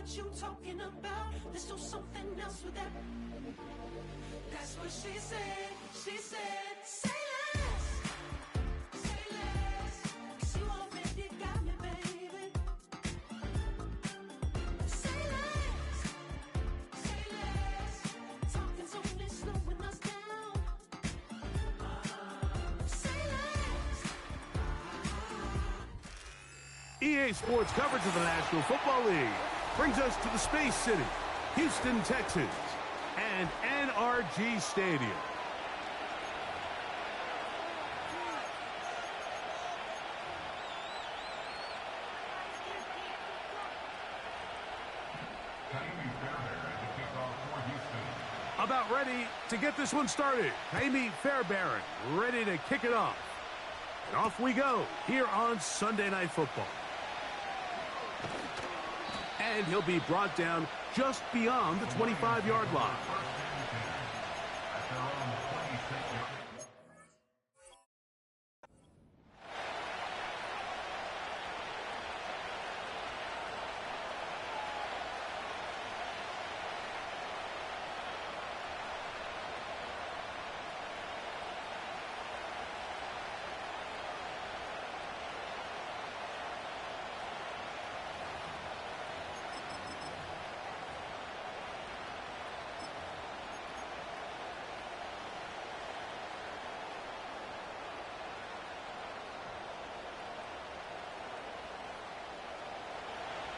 what you talking about. There's still something else with that. That's what she said. She said, say less. Say less. 'Cause you already got me, baby. Say less. Say less. Talking's only slowing us down. Say less. EA Sports coverage of the National Football League brings us to the Space City, Houston, Texas, and NRG Stadium. About ready to get this one started. Amy Fairbairn ready to kick it off. And off we go here on Sunday Night Football. And he'll be brought down just beyond the 25-yard line.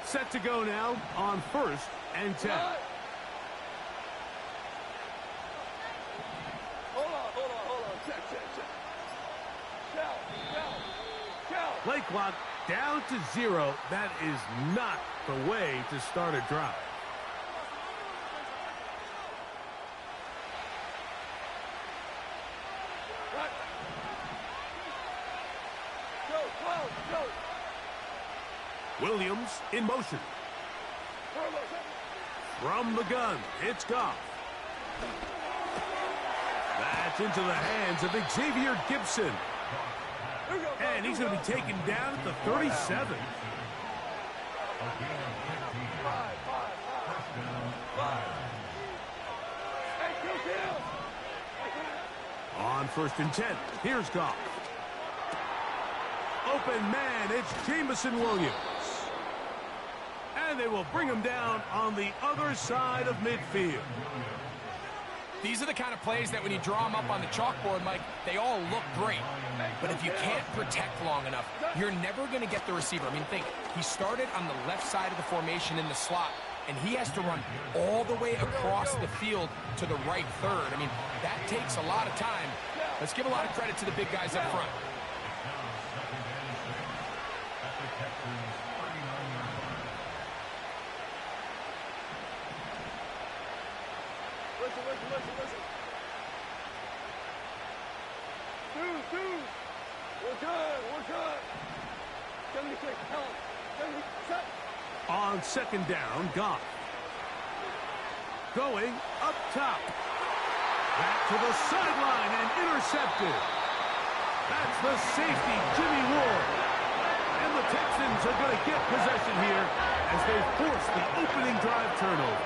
Set to go now on 1st and 10. Hold on. Check. Shout. Play clock down to 0. That is not the way to start a drive. Go. Williams in motion. From the gun, it's Goff. That's into the hands of Xavier Gibson. And he's going to be taken down at the 37. On 1st and 10, here's Goff. Open man, it's Jamison Williams. And they will bring him down on the other side of midfield. These are the kind of plays that when you draw them up on the chalkboard, Mike, they all look great. But if you can't protect long enough, you're never going to get the receiver. I mean, think, he started on the left side of the formation in the slot, and he has to run all the way across the field to the right third. I mean, that takes a lot of time. Let's give a lot of credit to the big guys up front. Listen. Dude. We're good. 76, tell him. 77. On 2nd down, Goff. Going up top. Back to the sideline and intercepted. That's the safety, Jimmy Ward. And the Texans are going to get possession here as they force the opening drive turnover.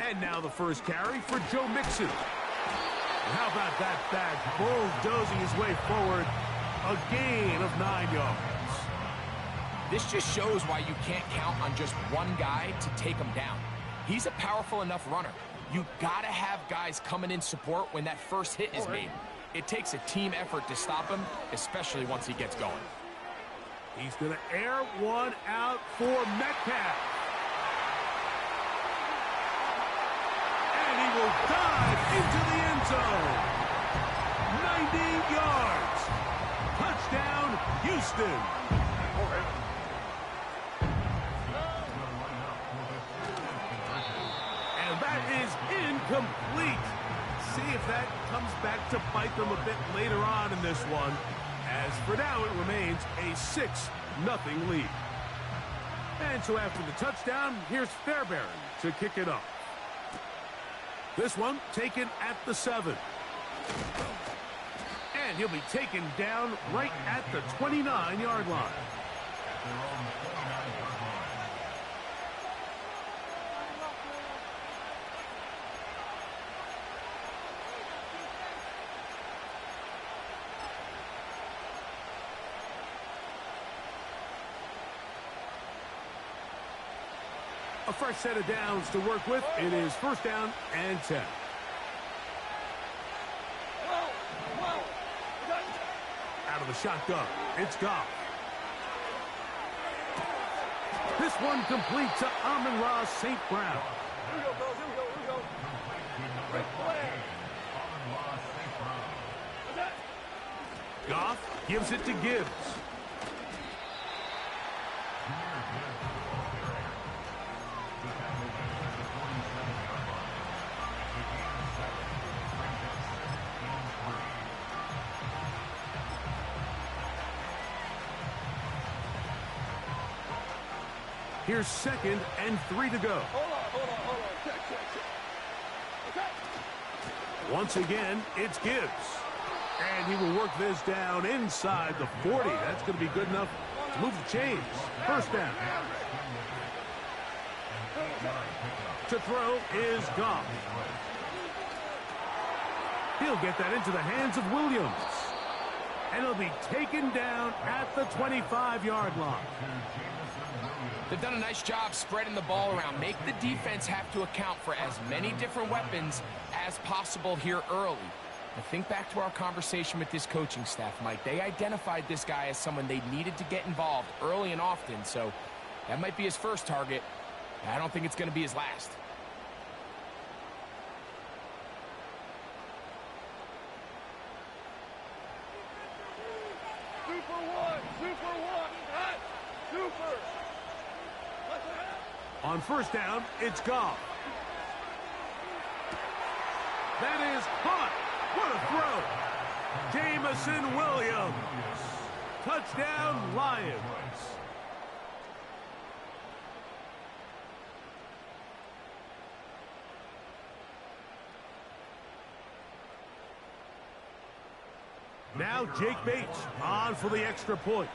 And now the first carry for Joe Mixon. How about that back bulldozing his way forward? A gain of 9 yards. This just shows why you can't count on just one guy to take him down. He's a powerful enough runner. You gotta have guys coming in support when that first hit is made. It takes a team effort to stop him, especially once he gets going. He's gonna air one out for Metcalf. Will dive into the end zone. 90 yards. Touchdown, Houston. And that is incomplete. See if that comes back to bite them a bit later on in this one. As for now, it remains a 6-0 lead. And so after the touchdown, here's Fairbairn to kick it off. This one taken at the 7. And he'll be taken down right at the 29-yard line. A fresh set of downs to work with. It is first down and 10. Out of the shotgun, it's Goff. This one complete to Amon-Ra St. Brown. Here we go, fellas. Here we go. Here we go. Great play. Goff gives it to Gibbs. Here's 2nd and 3 to go. Hold on. Check. Okay. Once again, it's Gibbs. And he will work this down inside the 40. That's going to be good enough to move the chains. First down. To throw is Goff. He'll get that into the hands of Williams. And he'll be taken down at the 25-yard line. They've done a nice job spreading the ball around. Make the defense have to account for as many different weapons as possible here early. Now think back to our conversation with this coaching staff, Mike. They identified this guy as someone they needed to get involved early and often, so that might be his first target. I don't think it's going to be his last. Super one. Hot. Super. On first down, it's Goff. That is caught. What a throw. Jamison Williams. Touchdown, Lions. Now Jake Bates on for the extra point.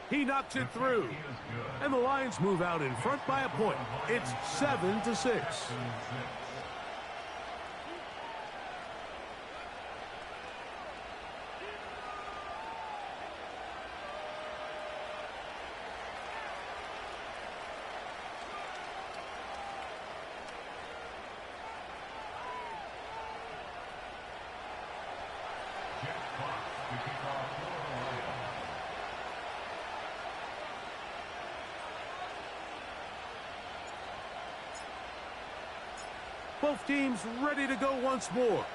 He knocks it through. And the Lions move out in front by a point. It's 7-6. Both teams ready to go once more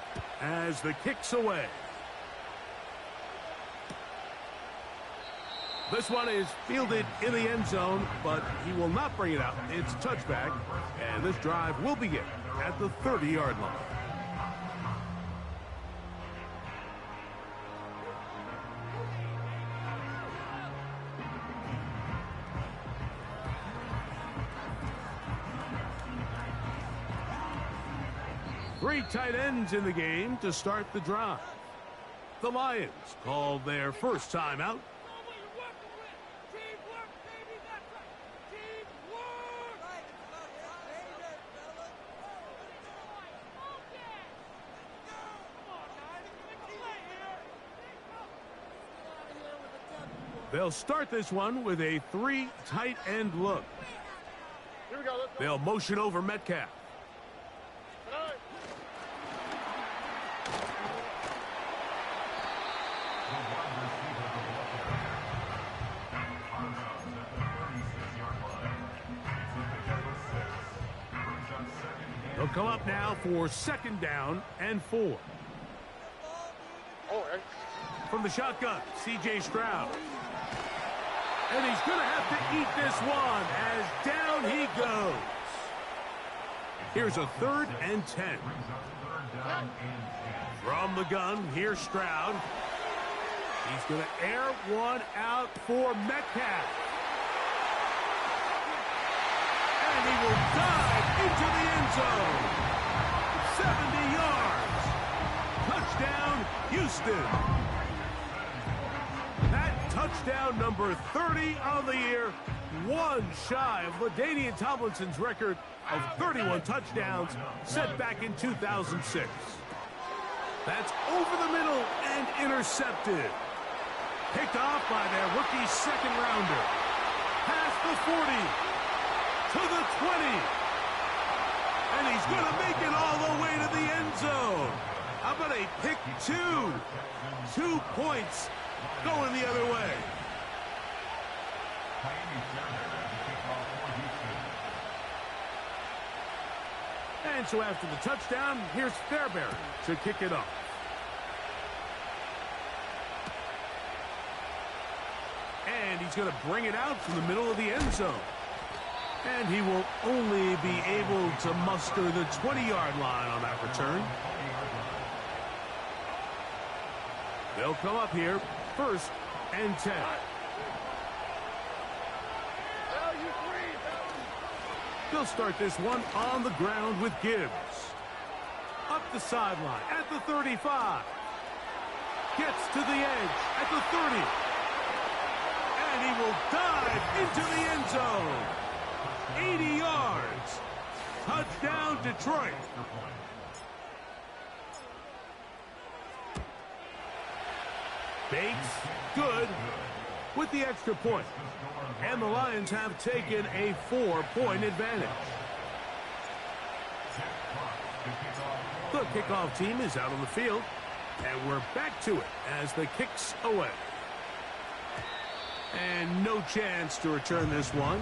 as the kick's away. This one is fielded in the end zone, but he will not bring it out. It's a touchback, and this drive will begin at the 30-yard line. Three tight ends in the game to start the drive. The Lions called their first timeout. They'll start this one with a three tight end look. Here we go. Let's go. They'll motion over Metcalf. They'll come up now for second down and 4. Oh, From the shotgun, C.J. Stroud. And he's going to have to eat this one as down he goes. Here's a 3rd and 10. From the gun, here's Stroud. He's going to air one out for Metcalf. And he will dive into the end zone. 70 yards. Touchdown, Houston. That touchdown number 30 on the year, one shy of LaDainian Tomlinson's record of 31 touchdowns set back in 2006. That's over the middle and intercepted. Picked off by their rookie second-rounder. Past the 40 to the 20. And he's going to make it all the way to the end zone. How about a pick two? 2 points going the other way. And so after the touchdown, here's Fairbairn to kick it off. And he's going to bring it out from the middle of the end zone. And he will only be able to muster the 20-yard line on that return. They'll come up here, 1st and 10. They'll start this one on the ground with Gibbs. Up the sideline at the 35. Gets to the edge at the 30. And he will dive into the end zone. 80 yards. Touchdown, Detroit. Bates, good, with the extra point. And the Lions have taken a 4-point advantage. The kickoff team is out on the field, and we're back to it as the kick's away. And no chance to return this one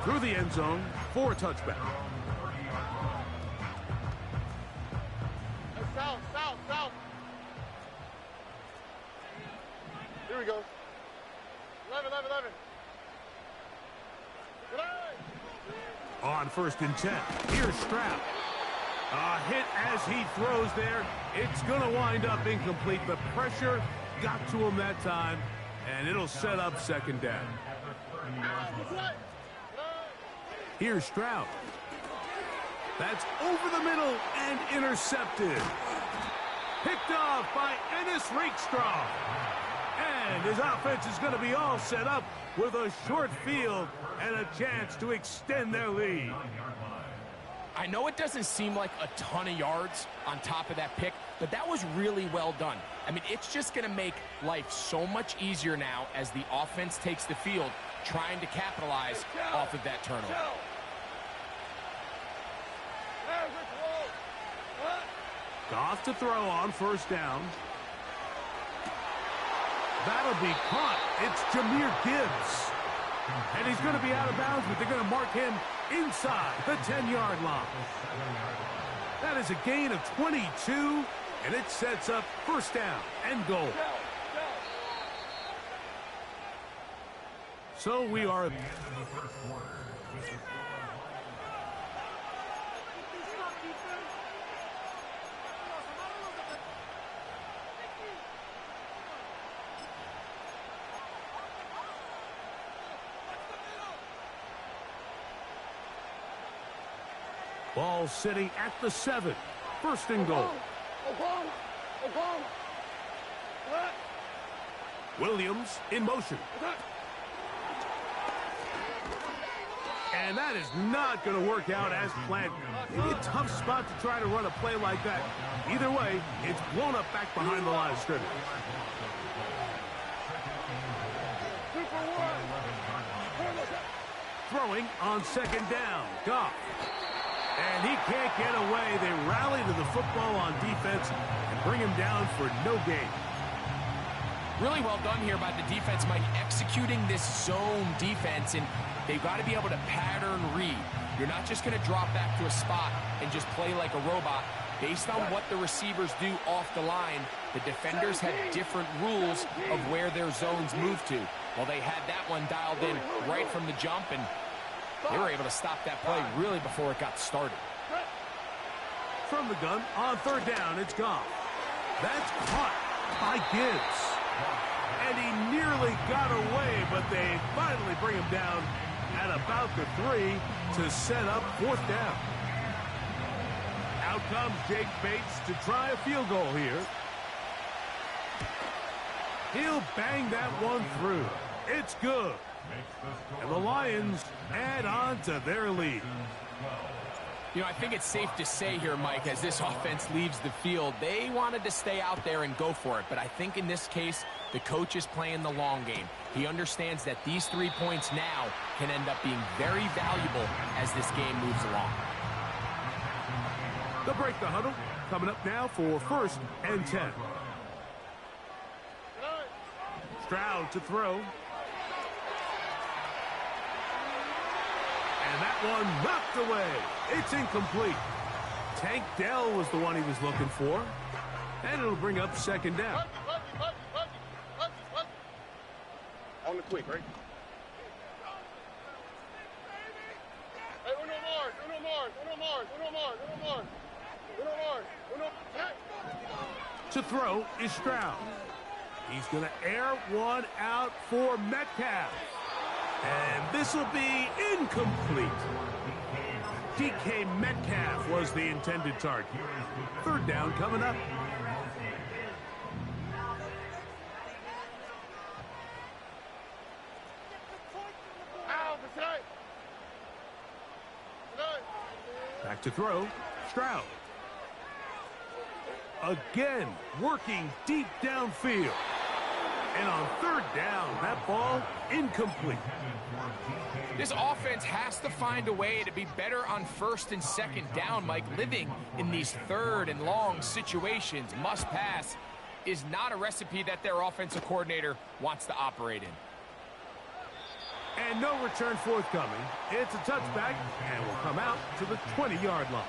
through the end zone for a touchback. South. Here we go. 11. On 1st and 10, here's Stroud. A hit as he throws there. It's going to wind up incomplete. The pressure got to him that time, and it'll set up 2nd down. Here's Stroud. That's over the middle and intercepted. Picked off by Ennis Rakestraw. And his offense is going to be all set up with a short field and a chance to extend their lead. I know it doesn't seem like a ton of yards on top of that pick, but that was really well done. I mean, it's just going to make life so much easier now as the offense takes the field, trying to capitalize off of that turnover. Goff to throw on 1st down. That'll be caught. It's Jahmyr Gibbs. And he's going to be out of bounds, but they're going to mark him inside the 10-yard line. That is a gain of 22, and it sets up 1st down and goal. So we are at the end of the 1st quarter. Ball sitting at the 7. 1st and goal. Williams in motion. And that is not going to work out as planned. Maybe a tough spot to try to run a play like that. Either way, it's blown up back behind the line of scrimmage. Throwing on 2nd down. Goff. And he can't get away. They rally to the football on defense and bring him down for no gain. Really well done here by the defense, Mike, executing this zone defense, and they've got to be able to pattern read. You're not just going to drop back to a spot and just play like a robot. Based on what the receivers do off the line, the defenders had different rules of where their zones move to. Well, they had that one dialed in right from the jump, and they were able to stop that play really before it got started. From the gun on 3rd down, it's Goff. That's caught by Gibbs. And he nearly got away, but they finally bring him down at about the 3 to set up 4th down. Out comes Jake Bates to try a field goal here. He'll bang that one through. It's good. And the Lions add on to their lead. You know, I think it's safe to say here, Mike, as this offense leaves the field, they wanted to stay out there and go for it. But I think in this case, the coach is playing the long game. He understands that these 3 points now can end up being very valuable as this game moves along. They'll break the huddle. Coming up now for 1st and 10. Stroud to throw. And that one knocked away. It's incomplete. Tank Dell was the one he was looking for. And it'll bring up 2nd down. On the quick, right? Hey, uno more. To throw is Stroud. He's going to air one out for Metcalf. And this will be incomplete. DK Metcalf was the intended target. 3rd down coming up. Back to throw, Stroud. Again, working deep downfield. And on 3rd down, that ball incomplete. This offense has to find a way to be better on 1st and 2nd down, Mike. Living in these 3rd and long situations, must pass, is not a recipe that their offensive coordinator wants to operate in. And no return forthcoming. It's a touchback and will come out to the 20-yard line.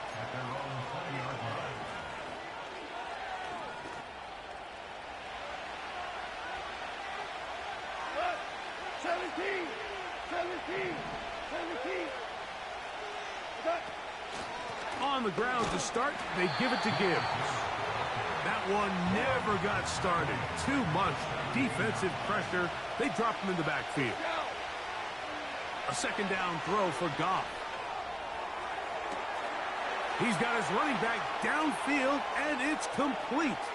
On the ground to start, they give it to Gibbs. That one never got started. Too much defensive pressure. They dropped him in the backfield. A 2nd down throw for Goff. He's got his running back downfield, and it's complete.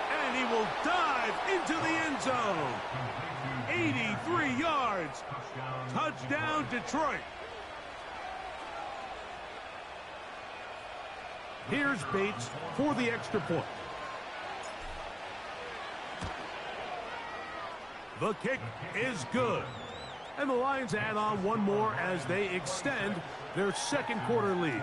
And he will dive into the end zone. 83 yards. Touchdown, Detroit. Here's Bates for the extra point. The kick is good. And the Lions add on one more as they extend their 2nd quarter lead.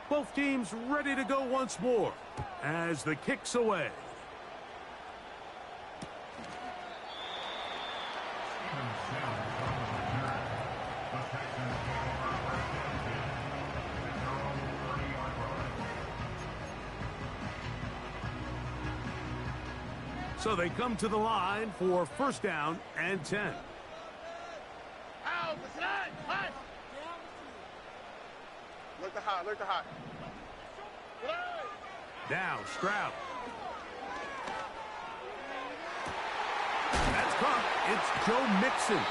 Both teams ready to go once more as the kick's away. So they come to the line for 1st down and 10. Look the hot. Now Stroud. That's caught. It's Joe Mixon.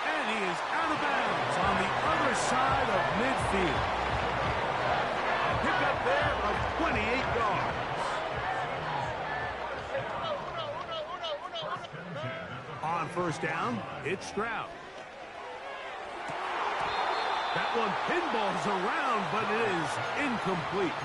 And he is out of bounds on the other side of midfield. A pickup there of 28 yards. On 1st down, it's Stroud. That one pinballs around, but it is incomplete.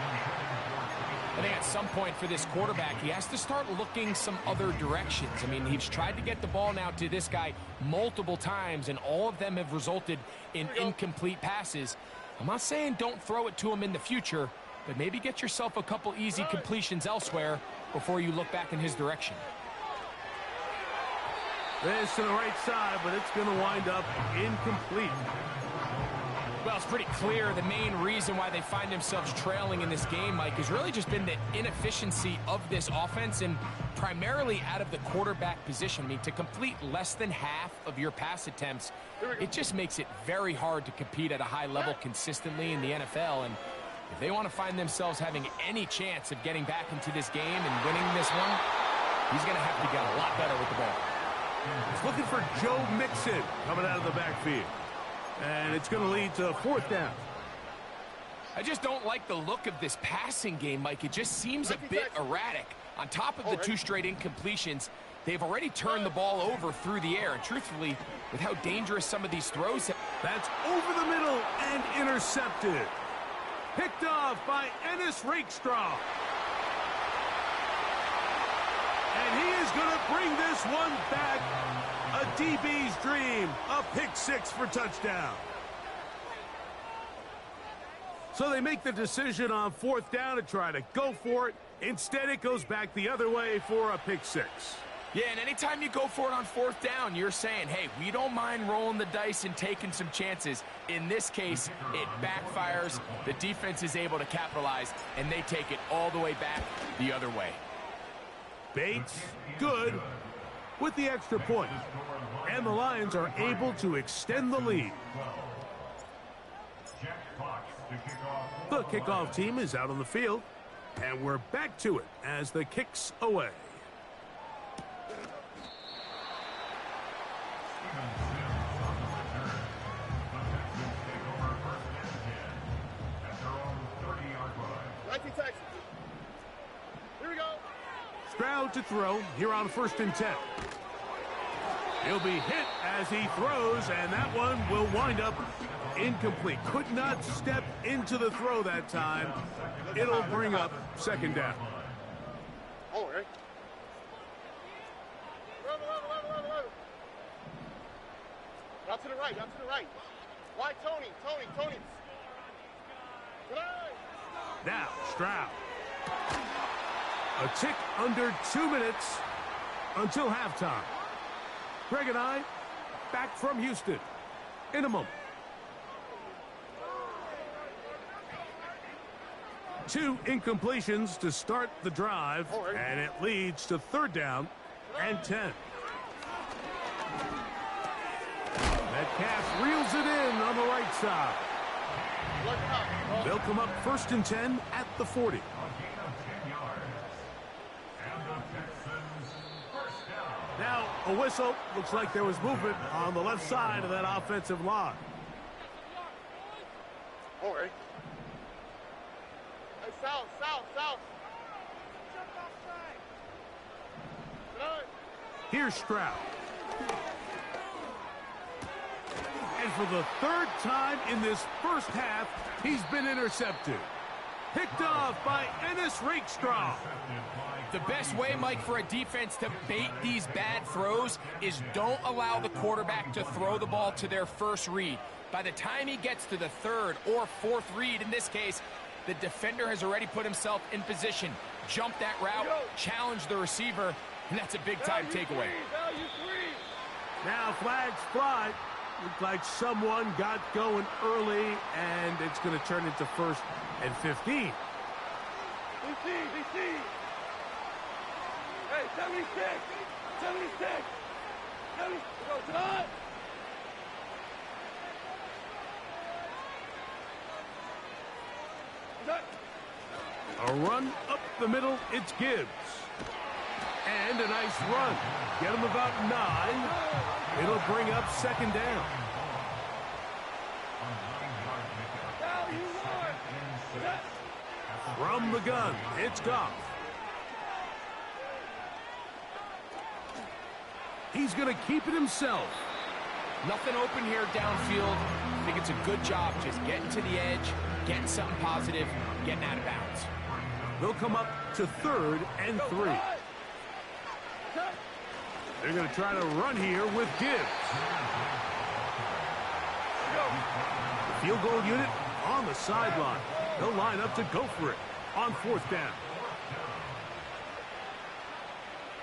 I think at some point for this quarterback, he has to start looking some other directions. I mean, he's tried to get the ball now to this guy multiple times, and all of them have resulted in incomplete passes. I'm not saying don't throw it to him in the future, but maybe get yourself a couple easy completions elsewhere before you look back in his direction. This to the right side, but it's going to wind up incomplete. Well, it's pretty clear the main reason why they find themselves trailing in this game, Mike, has really just been the inefficiency of this offense and primarily out of the quarterback position. I mean, to complete less than half of your pass attempts, it just makes it very hard to compete at a high level consistently in the NFL. And if they want to find themselves having any chance of getting back into this game and winning this one, he's going to have to get a lot better with the ball. He's looking for Joe Mixon coming out of the backfield. And it's going to lead to 4th down. I just don't like the look of this passing game, Mike. It just seems a bit erratic. On top of the 2 straight incompletions, they've already turned the ball over through the air. And truthfully, with how dangerous some of these throws have... That's over the middle and intercepted. Picked off by Ennis Rakestraw. And he is going to bring this one back. A DB's dream. A pick 6 for touchdown. So they make the decision on 4th down to try to go for it. Instead, it goes back the other way for a pick 6. Yeah, and anytime you go for it on 4th down, you're saying, hey, we don't mind rolling the dice and taking some chances. In this case, it backfires. The defense is able to capitalize, and they take it all the way back the other way. Bates, good, with the extra point. And the Lions are able to extend the lead. The kickoff team is out on the field, and we're back to it as the kick's away. Texans. Here we go. Stroud to throw here on 1st and 10. He'll be hit as he throws, and that one will wind up incomplete. Could not step into the throw that time. It'll bring up 2nd down. All right. Out to the right, out to the right. Why, Tony? Now, Stroud. A tick under 2 minutes until halftime. Greg and I back from Houston in a moment. 2 incompletions to start the drive, and it leads to 3rd down and 10. Metcalf reels it in on the right side. They'll come up 1st and 10 at the 40. Now a whistle. Looks like there was movement on the left side of that offensive line. All right. Hey, south. Here's Stroud. And for the 3rd time in this first half, he's been intercepted. Picked off by Ennis Rakestraw. The best way, Mike, for a defense to bait these bad throws is don't allow the quarterback to throw the ball to their first read. By the time he gets to the 3rd or 4th read, in this case, the defender has already put himself in position, jumped that route, challenged the receiver, and that's a big-time takeaway. Now flags fly. Looks like someone got going early, and it's going to turn into 1st and 15. DC. Hey, 76. Go, Todd. A run up the middle, it's Gibbs. And a nice run. Get him about 9. It'll bring up 2nd down. From the gun, it's Goff. He's going to keep it himself. Nothing open here downfield. I think it's a good job just getting to the edge, getting something positive, getting out of bounds. They'll come up to 3rd and 3. They're going to try to run here with Gibbs. The field goal unit on the sideline. They'll line up to go for it on 4th down.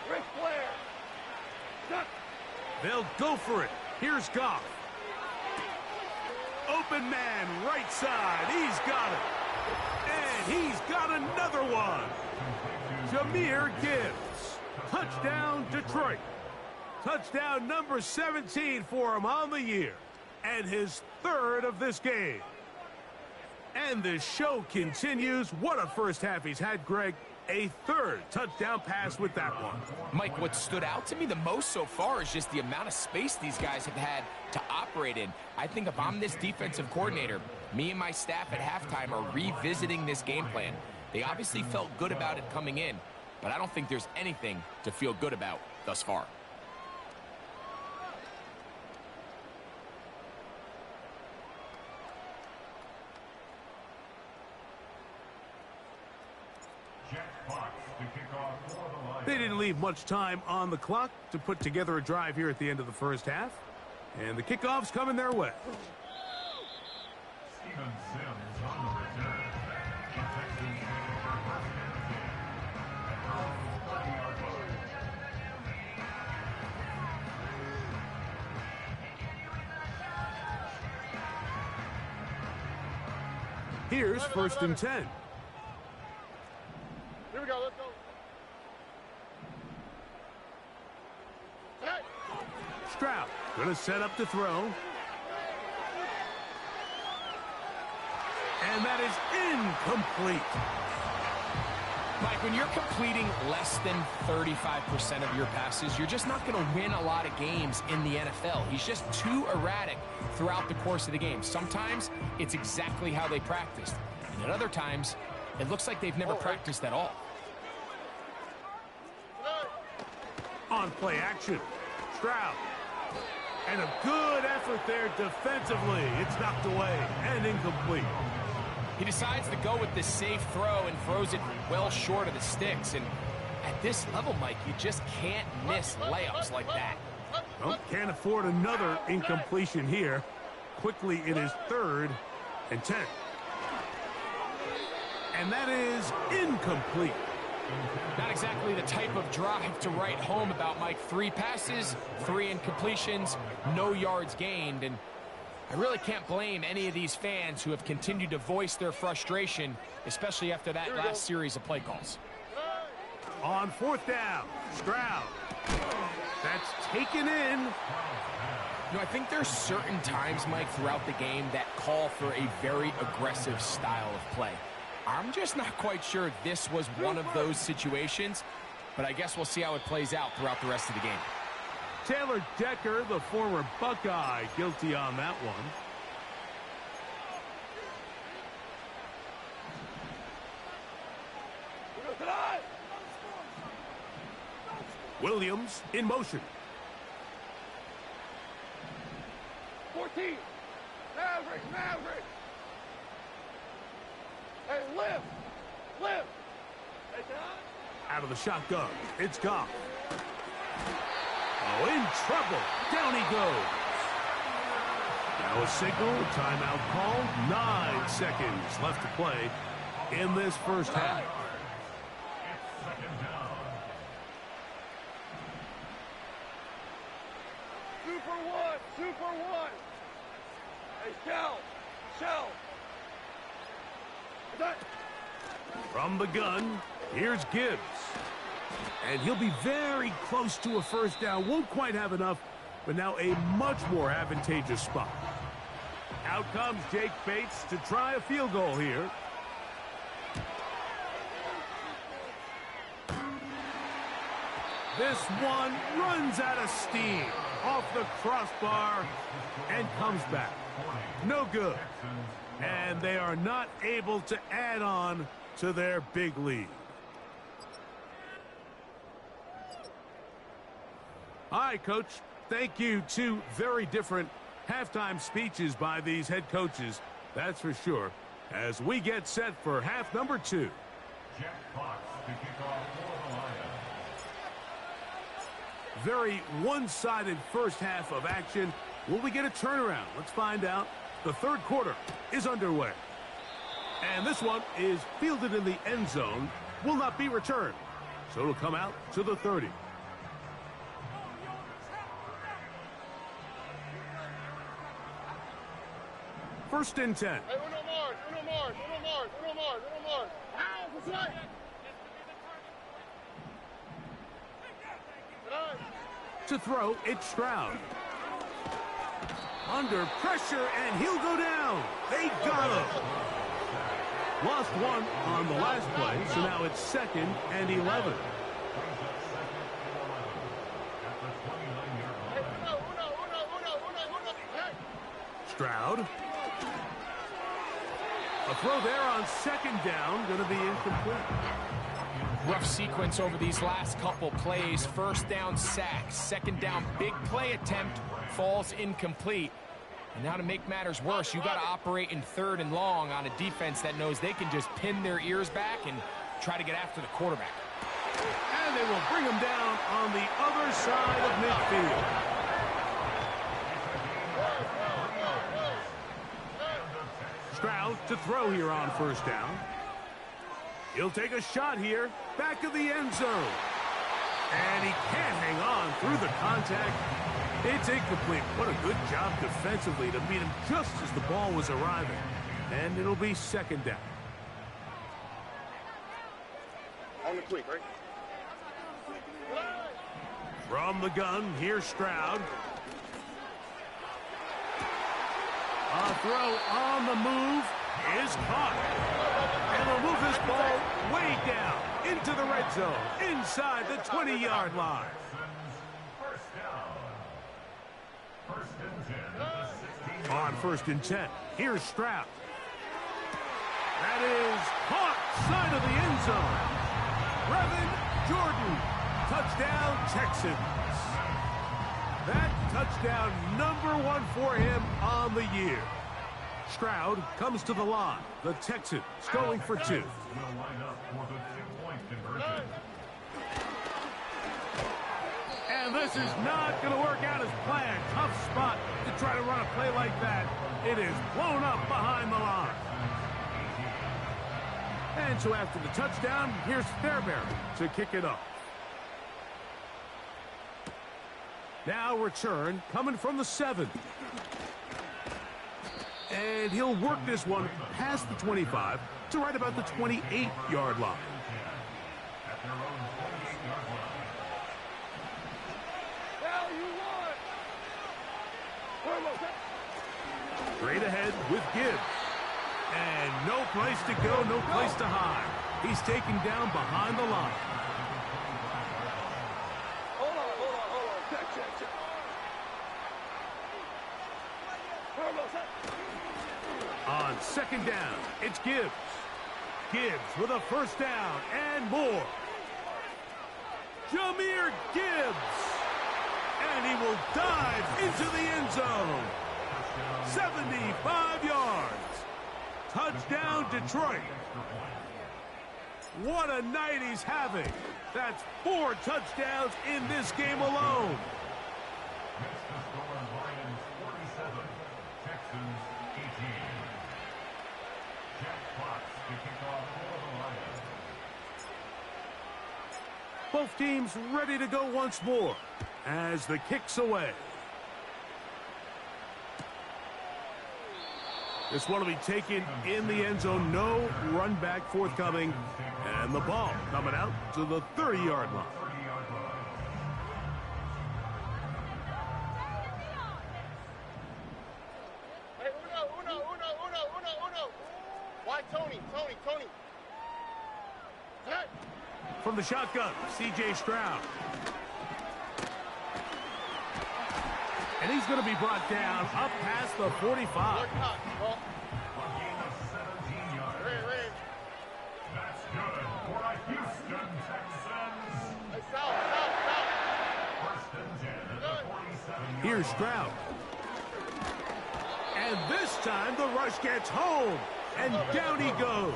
Ric Flair. They'll go for it. Here's Goff. Open man, right side. He's got it. And he's got another one. Jahmyr Gibbs. Touchdown, Detroit. Touchdown number 17 for him on the year. And his third of this game. And the show continues. What a first half he's had, Greg. A third touchdown pass with that one. Mike, what stood out to me the most so far is just the amount of space these guys have had to operate in. I think if I'm this defensive coordinator, me and my staff at halftime are revisiting this game plan. They obviously felt good about it coming in, but I don't think there's anything to feel good about thus far. They didn't leave much time on the clock to put together a drive here at the end of the first half. And the kickoff's coming their way. Here's 1st and 10. Here we go, let's go. Stroud going to set up to throw. And that is incomplete. Mike, when you're completing less than 35% of your passes, you're just not going to win a lot of games in the NFL. He's just too erratic throughout the course of the game. Sometimes it's exactly how they practiced. And at other times, it looks like they've never practiced at all. On play action. Stroud. And a good effort there defensively. It's knocked away and incomplete. He decides to go with the safe throw and throws it well short of the sticks. And at this level, Mike, you just can't miss layups like that. Well, can't afford another incompletion here. Quickly, it is 3rd and 10. And that is incomplete. Not exactly the type of drive to write home about, Mike. 3 passes, 3 incompletions, no yards gained. And I really can't blame any of these fans who have continued to voice their frustration, especially after that last series of play calls. On 4th down, Stroud. That's taken in. You know, I think there's certain times, Mike, throughout the game that call for a very aggressive style of play. I'm just not quite sure this was one of those situations, but I guess we'll see how it plays out throughout the rest of the game. Taylor Decker, the former Buckeye, guilty on that one. Williams in motion. 14. Maverick. Hey, lift. Hey, down. Out of the shotgun. It's Goff. Oh, in trouble. Down he goes. Now a signal, timeout call. 9 seconds left to play in this first half. Super one. Hey, shell. From the gun, here's Gibbs. And he'll be very close to a first down. Won't quite have enough, but now a much more advantageous spot. Out comes Jake Bates to try a field goal here. This one runs out of steam off the crossbar and comes back. No good. And they are not able to add on to their big lead. All right, Coach. Thank you. 2 very different halftime speeches by these head coaches. That's for sure. As we get set for half number 2. Very one-sided first half of action. Will we get a turnaround? Let's find out. The third quarter is underway. And this one is fielded in the end zone. Will not be returned. So it'll come out to the 30. First and 10. Hey, uno more. Ow, what's that? To throw, it's Stroud. Under pressure, and he'll go down. They got him. Lost one on the last play, so now it's 2nd and 11. Stroud. A throw there on 2nd down, going to be incomplete. Rough sequence over these last couple plays. First down sack, 2nd down big play attempt, falls incomplete. And now to make matters worse, you got to operate in 3rd and long on a defense that knows they can just pin their ears back and try to get after the quarterback. And they will bring him down on the other side of midfield. Stroud to throw here on 1st down. He'll take a shot here, back of the end zone. And he can't hang on through the contact. It's incomplete. What a good job defensively to meet him just as the ball was arriving. And it'll be 2nd down. On the quick, right? From the gun, here's Stroud. A throw on the move is caught. And they'll move this ball way down into the red zone, inside the 20-yard line. On 1st and 10, here's Stroud. That is caught side of the end zone. Brevin Jordan, touchdown Texans. That touchdown #1 for him on the year. Stroud comes to the line. The Texans going for 2. And this is not going to work out as planned. Tough spot to try to run a play like that. It is blown up behind the line. And so after the touchdown, here's Fairbairn to kick it off. Now return coming from the 7. And he'll work this one past the 25 to right about the 28-yard line. Straight ahead with Gibbs. And no place to go, no place to hide. He's taken down behind the line. Hold on. Check. On 2nd down, it's Gibbs. Gibbs with a 1st down and more. Jahmyr Gibbs. And he will dive into the end zone. 75 yards. Touchdown, Detroit. What a night he's having. That's 4 touchdowns in this game alone. Both teams ready to go once more as the kick's away. This one will be taken in the end zone. No run back forthcoming. And the ball coming out to the 30-yard line. Hey, uno. Why Tony? Hey. From the shotgun, C.J. Stroud. And he's going to be brought down up past the 45. That's good for a Houston Texans. Hey, stop. First and 10 at the 47. Here's Stroud. And this time the rush gets home. And down he goes.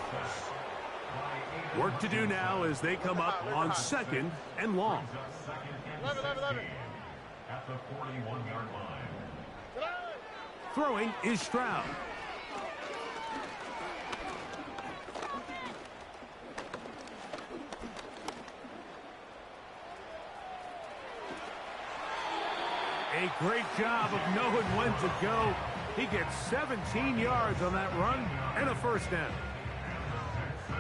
Work to do now as they come up on 2nd and long. 11. At the 41-yard line. Throwing is Stroud. A great job of knowing when to go. He gets 17 yards on that run and a first down.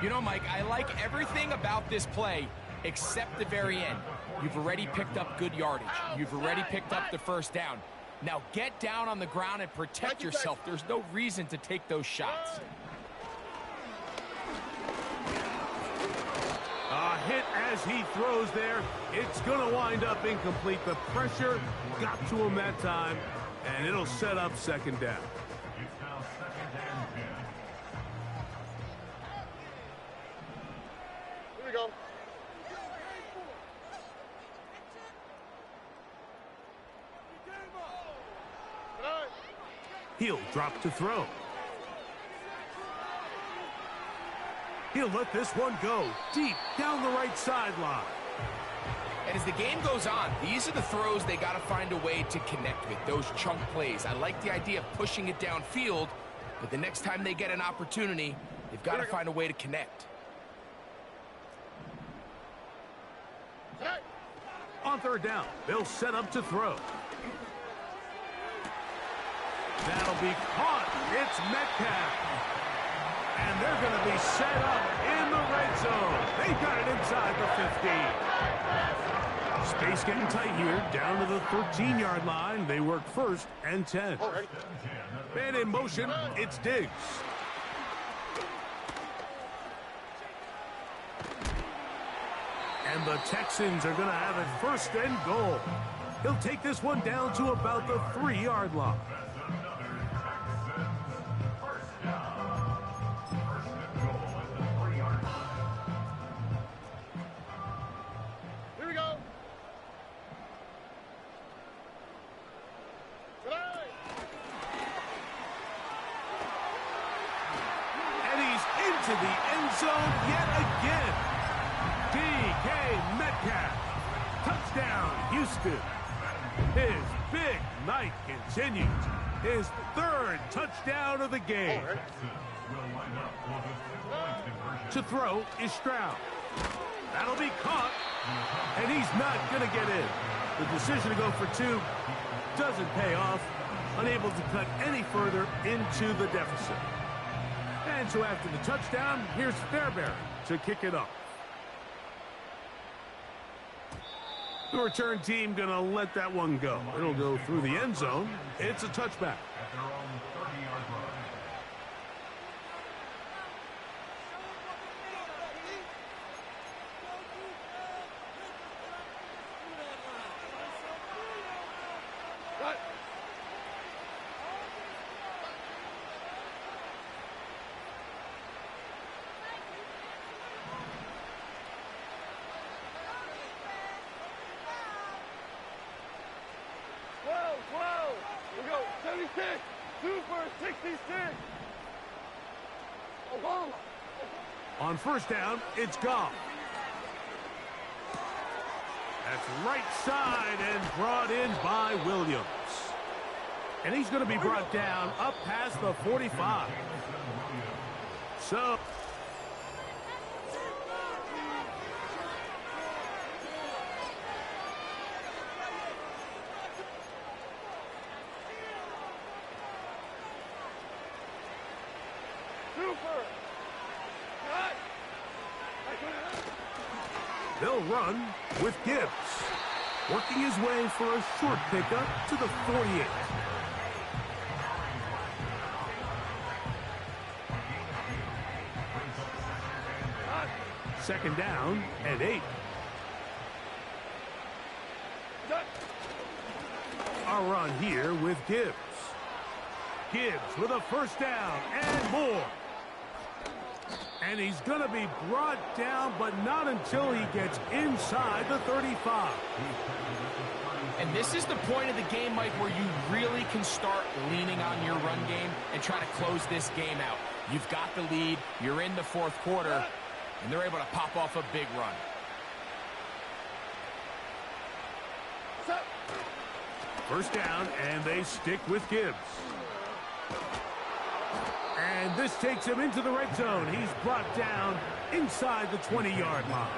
You know, Mike, I like everything about this play except the very end. You've already picked up good yardage. You've already picked up the first down. Now get down on the ground and protect yourself. There's no reason to take those shots. A hit as he throws there. It's going to wind up incomplete. The pressure got to him that time, and it'll set up second down. It's now second and 10. Here we go. He'll drop to throw. He'll let this one go deep down the right sideline. And as the game goes on, these are the throws they got to find a way to connect with, those chunk plays. I like the idea of pushing it downfield, but the next time they get an opportunity, they've got to find a way to connect. On third down, they'll set up to throw. That'll be caught. It's Metcalf. And they're going to be set up in the red zone. They got it inside the 50. Space getting tight here, down to the 13-yard line. They work first and 10. Man in motion, it's Diggs. And the Texans are going to have it first and goal. He'll take this one down to about the 3-yard line. To the end zone yet again. D.K. Metcalf. Touchdown, Houston. His big night continues. His third touchdown of the game. To throw is Stroud. That'll be caught, and he's not going to get in. The decision to go for two doesn't pay off. Unable to cut any further into the deficit. And so after the touchdown, here's Fairbairn to kick it off. The return team going to let that one go. It'll go through the end zone. It's a touchback. At their own 30-yard line. On first down, it's Goff. That's right side and brought in by Williams. And he's going to be brought down up past the 45. So... They'll run with Gibbs, working his way for a short pickup to the 48. Second down and 8. A run here with Gibbs. Gibbs with a first down and more. And he's going to be brought down, but not until he gets inside the 35. And this is the point of the game, Mike, where you really can start leaning on your run game and try to close this game out. You've got the lead, you're in the fourth quarter, and they're able to pop off a big run. First down, and they stick with Gibbs. And this takes him into the red zone. He's brought down inside the 20-yard line.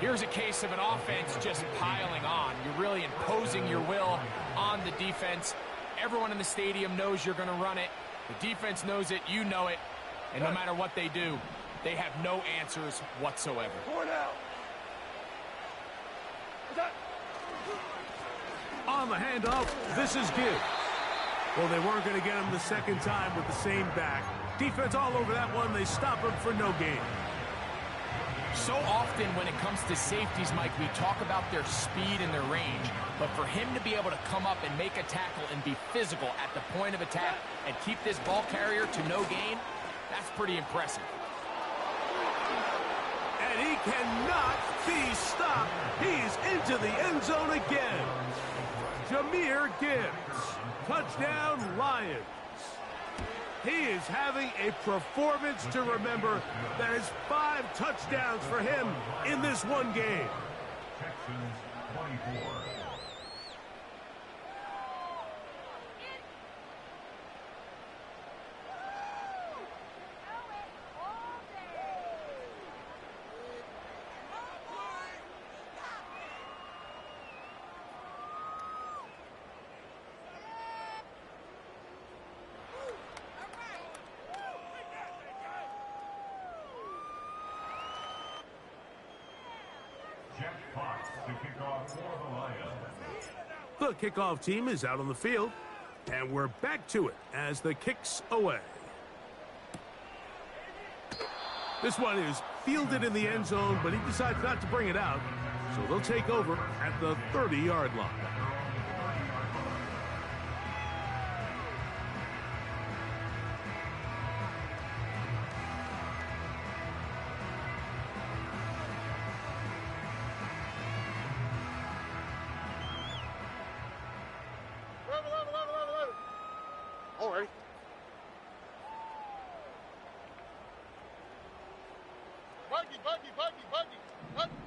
Here's a case of an offense just piling on. You're really imposing your will on the defense Everyone in the stadium knows you're going to run it. The defense knows it. You know it. And no matter what they do, they have no answers whatsoever. On the handoff, this is Gibbs. Well, they weren't going to get him the second time with the same back. Defense all over that one. They stop him for no gain. So often when it comes to safeties, Mike, we talk about their speed and their range. But for him to be able to come up and make a tackle and be physical at the point of attack and keep this ball carrier to no gain, that's pretty impressive. And he cannot be stopped. He's into the end zone again. Jahmyr Gibbs. Touchdown, Lions. He is having a performance to remember. That is 5 touchdowns for him in this one game. Texans 24. The kickoff team is out on the field, and we're back to it as the kick's away. This one is fielded in the end zone, but he decides not to bring it out, so they'll take over at the 30-yard line.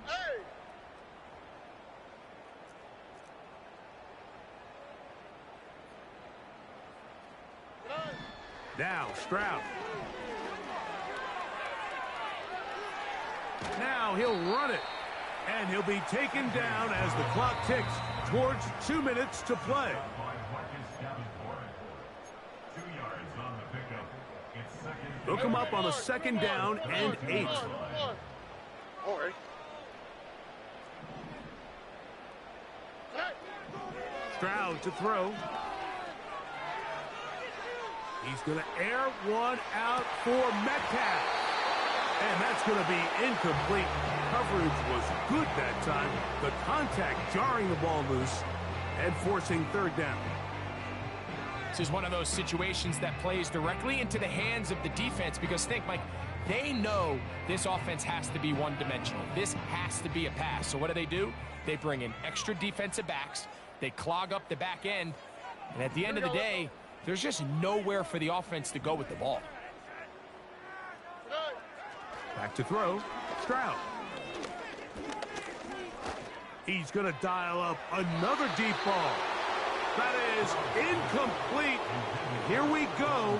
Hey! Now, Stroud. Now he'll run it. And he'll be taken down as the clock ticks towards 2 minutes to play. They'll come up on a second down and 8. All right. Stroud to throw. He's going to air one out for Metcalf. And that's going to be incomplete. Coverage was good that time. The contact jarring the ball loose and forcing third down. This is one of those situations that plays directly into the hands of the defense because think, Mike, they know this offense has to be one-dimensional. This has to be a pass. So what do? They bring in extra defensive backs. They clog up the back end. And at the end of the day, there's just nowhere for the offense to go with the ball. Back to throw. Stroud. He's going to dial up another deep ball. That is incomplete. Here we go.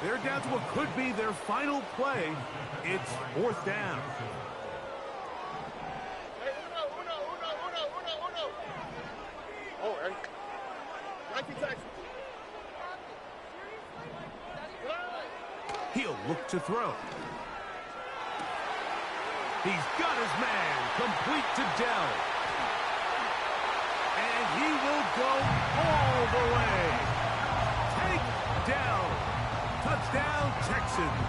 They're down to what could be their final play. It's fourth down. All right. He'll look to throw. He's got his man complete to Dell. And he will go all the way. Take down. Touchdown, Texans.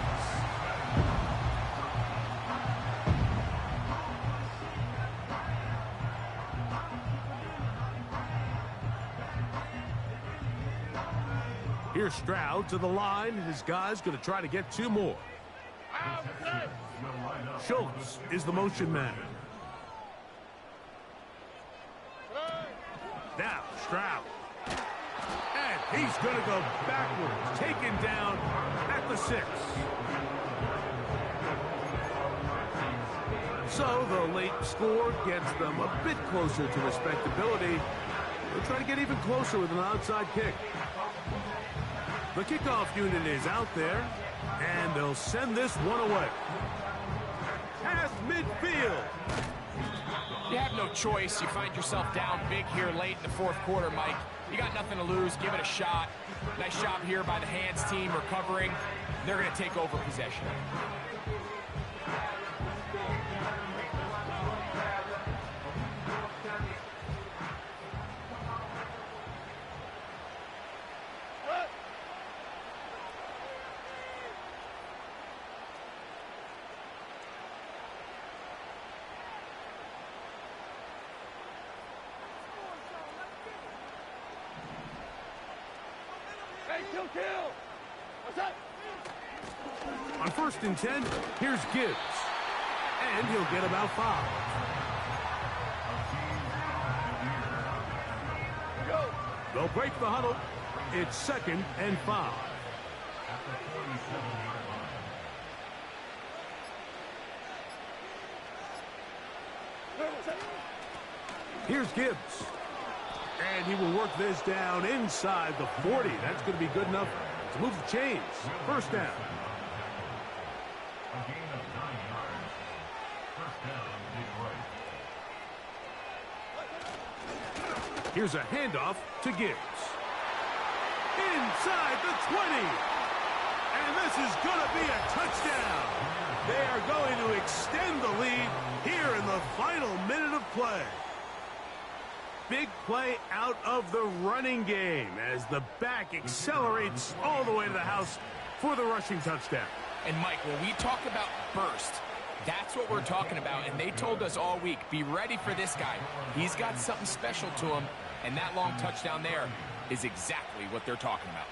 Here's Stroud to the line. His guy's going to try to get 2 more. Schultz is the motion man. Now, Stroud. And he's going to go backwards, taken down at the 6. So the late score gets them a bit closer to respectability. They'll try to get even closer with an outside kick. The kickoff unit is out there, and they'll send this one away. Past midfield. You have no choice. You find yourself down big here late in the fourth quarter, Mike. You got nothing to lose. Give it a shot. Nice job here by the hands team recovering. They're going to take over possession. Kill! What's that? On 1st and 10, here's Gibbs. And he'll get about 5. Go! They'll break the huddle. It's 2nd and 5. Here's Gibbs. And he will work this down inside the 40. That's going to be good enough to move the chains. 1st down. A gain of 9 yards. 1st down, Detroit. Here's a handoff to Gibbs. Inside the 20. And this is going to be a touchdown. They are going to extend the lead here in the final minute of play. Big play out of the running game as the back accelerates all the way to the house for the rushing touchdown. And Mike, when we talk about burst, that's what we're talking about. And they told us all week, be ready for this guy. He's got something special to him. And that long touchdown there is exactly what they're talking about.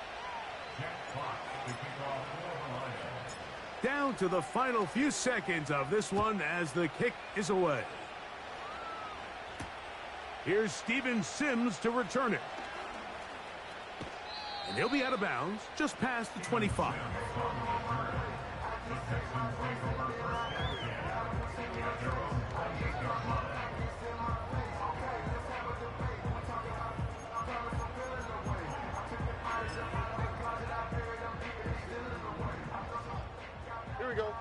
Down to the final few seconds of this one as the kick is away. Here's Steven Sims to return it. And he'll be out of bounds just past the 25. Here we go.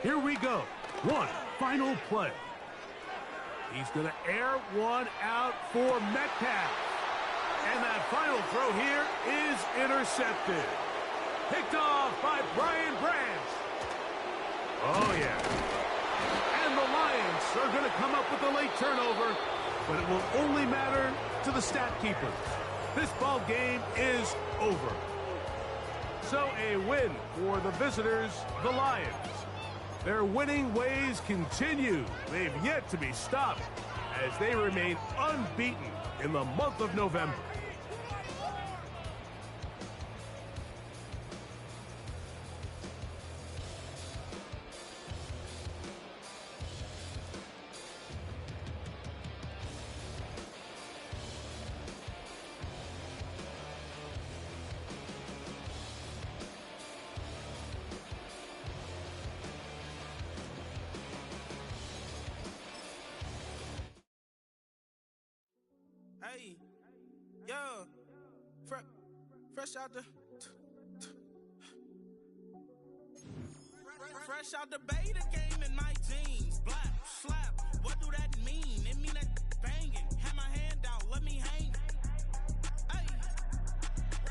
Here we go. One final play. He's going to air one out for Metcalf. And that final throw here is intercepted. Picked off by Brian Branch. Oh, yeah. And the Lions are going to come up with a late turnover, but it will only matter to the stat keepers. This ball game is over. So a win for the visitors, the Lions. Their winning ways continue. They've yet to be stopped as they remain unbeaten in the month of November. Hey, yo, fresh out the beta game in my jeans. Black slap, what do that mean? It mean that banging. Have my hand out, let me hang. Hey,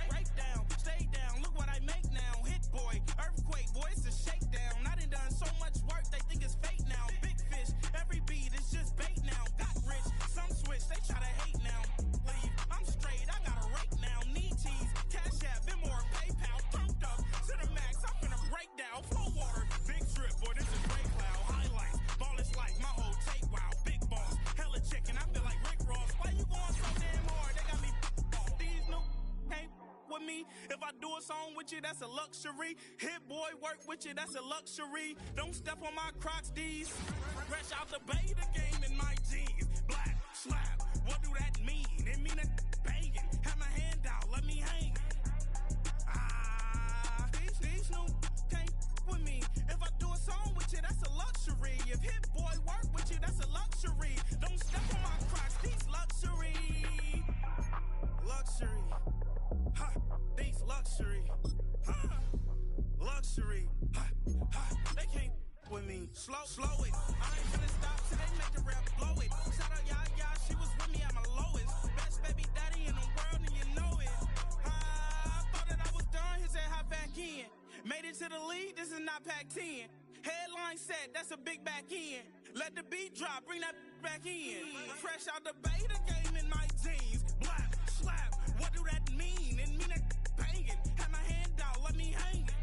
break down, stay down. Look what I make now. Hit boy, earthquake, boy, it's a shakedown. I done done so much work, they think it's fake now. Big fish, every beat is just bait now. Got rich, some switch, they try to hate now. Leave, I'm straight, I got a rake now. Need cheese, cash app, been more PayPal. Pumped up to the max, I'm finna break down. Flow water, big drip, boy, this is Ray Cloud. Highlights, ball is like my whole take, wow. Big boss, hella chicken, I feel like Rick Ross. Why you going so damn hard? They got me off. These new ain't with me. If I do a song with you, that's a luxury. Hit boy, work with you, that's a luxury. Don't step on my Crocs, D's. Fresh out the beta game in my jeans. Black slap, what do that mean? It mean that banging. Have my hand out, let me hang. These new can't with me. If I do a song with you, that's a luxury. If hit boy work with you, that's a luxury. Don't step on my Crocs, these luxury. Luxury. Ha, these luxury. Ha, luxury. Ha, ha, they can't with me. Slow it. I ain't finna to the lead, this is not Pac-10. Headline set, that's a big back end. Let the beat drop, bring that back in. Fresh out the beta game in my jeans. Blap, slap, what do that mean? It mean that banging. Have my hand out, let me hang it.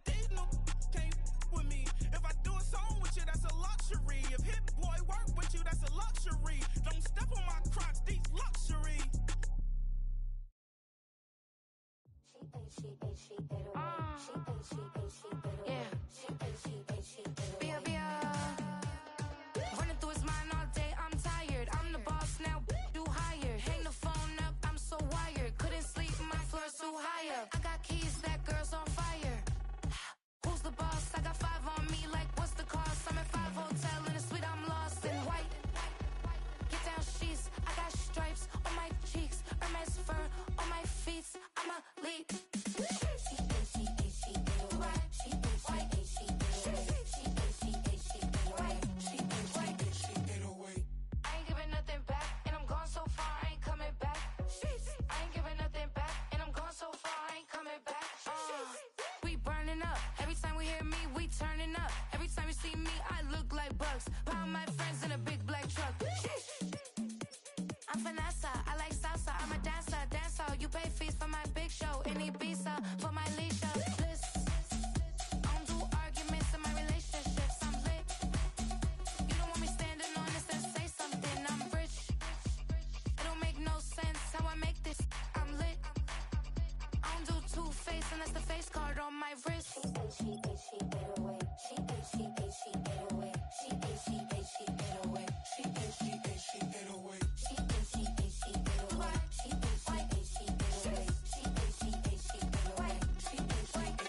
These no can't with me. If I do a song with you, that's a luxury. If Hit Boy work with you, that's a luxury. Don't step on my Crocs, these luxury. Yeah.